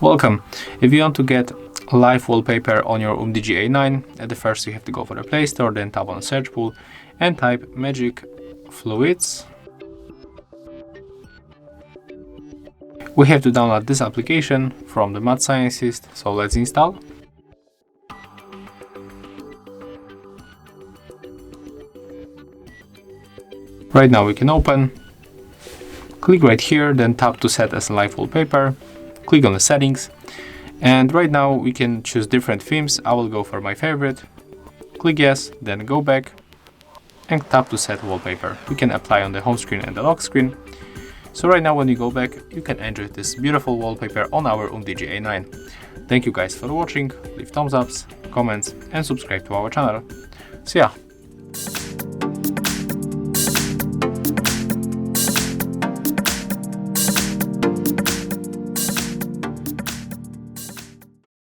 Welcome! If you want to get live wallpaper on your UMIDIGI A9, at the first you have to go for the Play Store, then tap on search pool and type Magic Fluids. We have to download this application from the Mad Scientist, so let's install. Right now we can open, click right here, then tap to set as live wallpaper, click on the settings, and right now we can choose different themes. I will go for my favorite, click yes, then go back and tap to set wallpaper. We can apply on the home screen and the lock screen. So right now when you go back, you can enjoy this beautiful wallpaper on our UMIDIGI A9. Thank you guys for watching, leave thumbs ups, comments and subscribe to our channel. See ya!